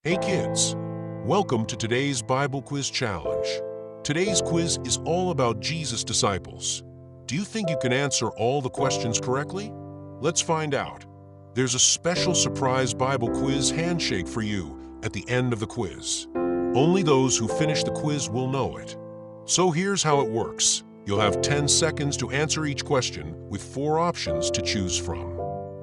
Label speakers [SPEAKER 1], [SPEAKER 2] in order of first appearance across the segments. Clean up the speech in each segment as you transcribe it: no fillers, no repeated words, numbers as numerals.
[SPEAKER 1] Hey kids, welcome to today's Bible Quiz Challenge. Today's quiz is all about Jesus' disciples. Do you think you can answer all the questions correctly? Let's find out. There's a special surprise Bible quiz handshake for you at the end of the quiz. Only those who finish the quiz will know it. So here's how it works. You'll have 10 seconds to answer each question with 4 options to choose from.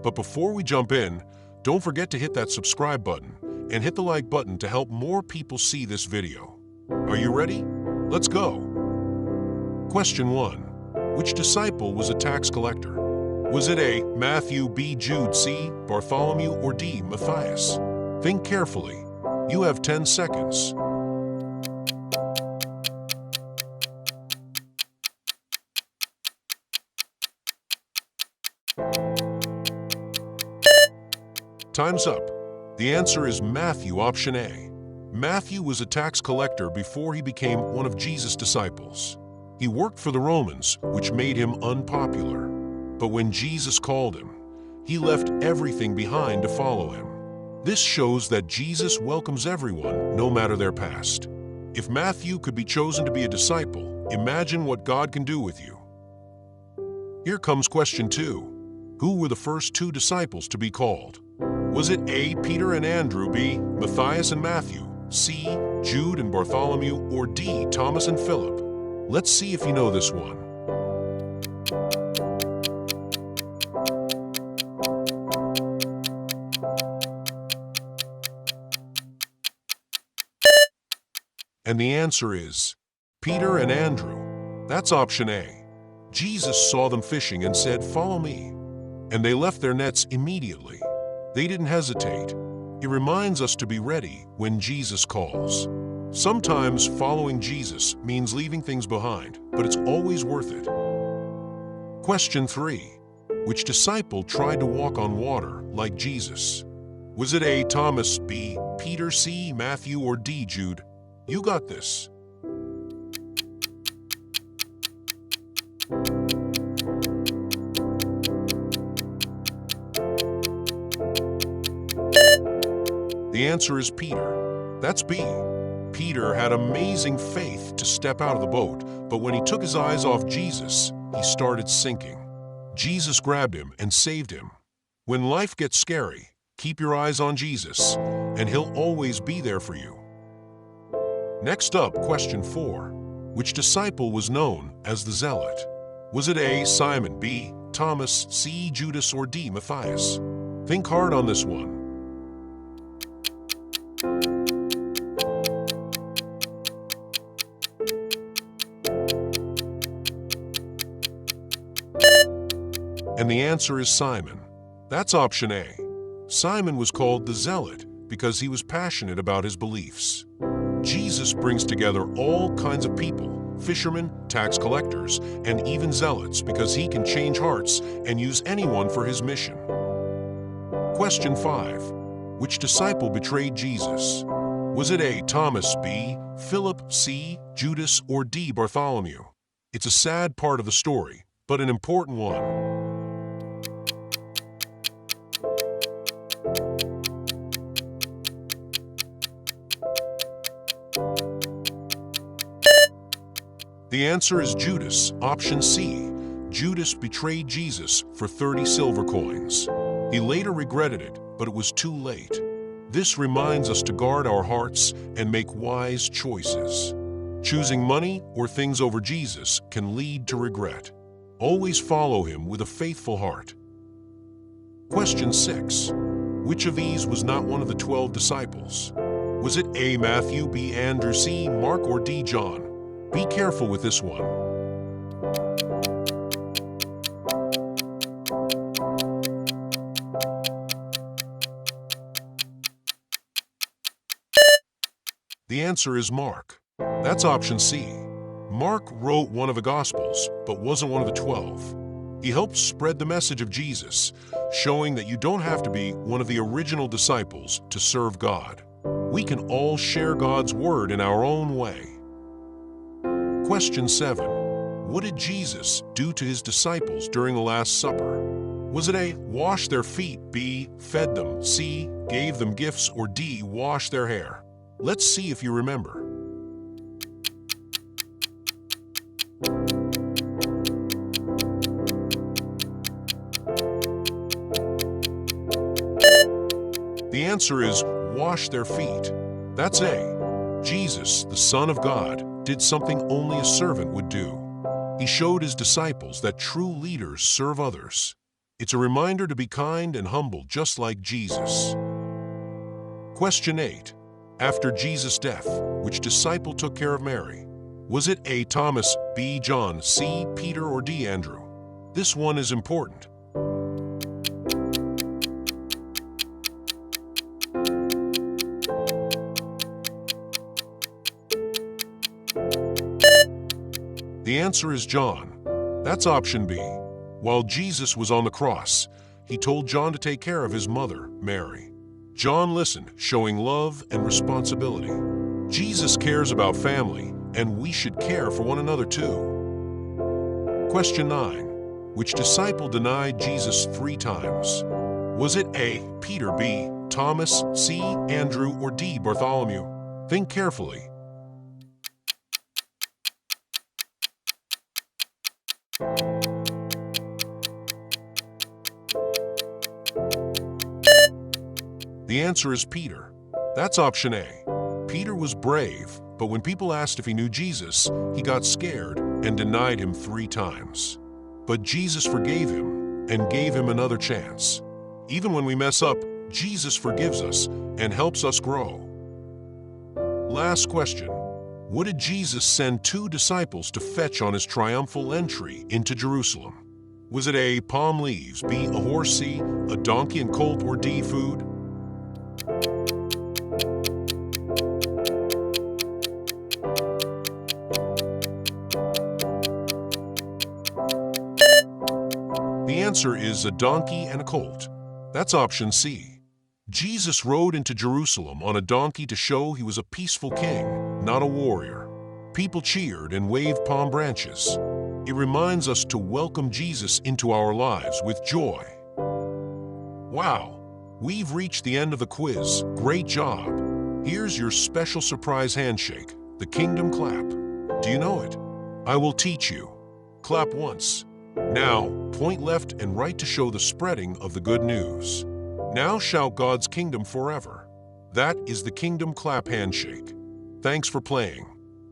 [SPEAKER 1] But before we jump in, don't forget to hit that subscribe button and hit the like button to help more people see this video. Are you ready? Let's go! Question 1. Which disciple was a tax collector? Was it A. Matthew, B. Jude, C. Bartholomew, or D. Matthias? Think carefully. You have 10 seconds. Time's up. The answer is Matthew, option A. Matthew was a tax collector before he became one of Jesus' disciples. He worked for the Romans, which made him unpopular. But when Jesus called him, he left everything behind to follow him. This shows that Jesus welcomes everyone, no matter their past. If Matthew could be chosen to be a disciple, imagine what God can do with you. Here comes question 2. Who were the first 2 disciples to be called? Was it A. Peter and Andrew, B. Matthias and Matthew, C. Jude and Bartholomew, or D. Thomas and Philip? Let's see if you know this one. And the answer is Peter and Andrew. That's option A. Jesus saw them fishing and said, "Follow me." And they left their nets immediately. They didn't hesitate. It reminds us to be ready when Jesus calls. Sometimes following Jesus means leaving things behind, but it's always worth it. Question 3. Which disciple tried to walk on water like Jesus? Was it A. Thomas, B. Peter, C. Matthew, or D. Jude? You got this. The answer is Peter. That's B. Peter had amazing faith to step out of the boat, but when he took his eyes off Jesus, he started sinking. Jesus grabbed him and saved him. When life gets scary, keep your eyes on Jesus, and he'll always be there for you. Next up, question 4. Which disciple was known as the Zealot? Was it A. Simon, B. Thomas, C. Judas, or D. Matthias? Think hard on this one. And the answer is Simon. That's option A. Simon was called the Zealot because he was passionate about his beliefs. Jesus brings together all kinds of people, fishermen, tax collectors, and even zealots because he can change hearts and use anyone for his mission. Question 5. Which disciple betrayed Jesus? Was it A. Thomas, B. Philip, C. Judas, or D. Bartholomew? It's a sad part of the story, but an important one. The answer is Judas, option C. Judas betrayed Jesus for 30 silver coins. He later regretted it, but it was too late. This reminds us to guard our hearts and make wise choices. Choosing money or things over Jesus can lead to regret. Always follow him with a faithful heart. Question 6. Which of these was not one of the 12 disciples? Was it A. Matthew, B. Andrew, C. Mark, or D. John? Be careful with this one. The answer is Mark. That's option C. Mark wrote one of the Gospels, but wasn't one of the 12. He helped spread the message of Jesus, showing that you don't have to be one of the original disciples to serve God. We can all share God's word in our own way. Question 7. What did Jesus do to his disciples during the Last Supper? Was it A, wash their feet, B, fed them, C, gave them gifts, or D, wash their hair? Let's see if you remember. The answer is wash their feet. That's A. Jesus, the Son of God, did something only a servant would do. He showed his disciples that true leaders serve others. It's a reminder to be kind and humble, just like Jesus. Question 8. After Jesus' death, which disciple took care of Mary? Was it A, Thomas, B, John, C, Peter, or D, Andrew? This one is important. The answer is John. That's option B. While Jesus was on the cross, he told John to take care of his mother, Mary. John listened, showing love and responsibility. Jesus cares about family, and we should care for one another too. Question 9. Which disciple denied Jesus 3 times? Was it A, Peter, B, Thomas, C, Andrew, or D, Bartholomew? Think carefully. The answer is Peter. That's option A. Peter was brave, but when people asked if he knew Jesus, he got scared and denied him 3 times. But Jesus forgave him and gave him another chance. Even when we mess up, Jesus forgives us and helps us grow. Last question. What did Jesus send 2 disciples to fetch on his triumphal entry into Jerusalem? Was it A, palm leaves, B, a horse, C, a donkey and colt, or D, food? The answer is a donkey and a colt. That's option C. Jesus rode into Jerusalem on a donkey to show he was a peaceful king, not a warrior. People cheered and waved palm branches. It reminds us to welcome Jesus into our lives with joy. Wow! We've reached the end of the quiz. Great job! Here's your special surprise handshake, the Kingdom Clap. Do you know it? I will teach you. Clap once. Now, point left and right to show the spreading of the good news. Now shout God's kingdom forever. That is the Kingdom Clap handshake. Thanks for playing.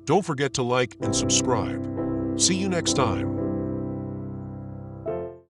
[SPEAKER 1] Don't forget to like and subscribe. See you next time.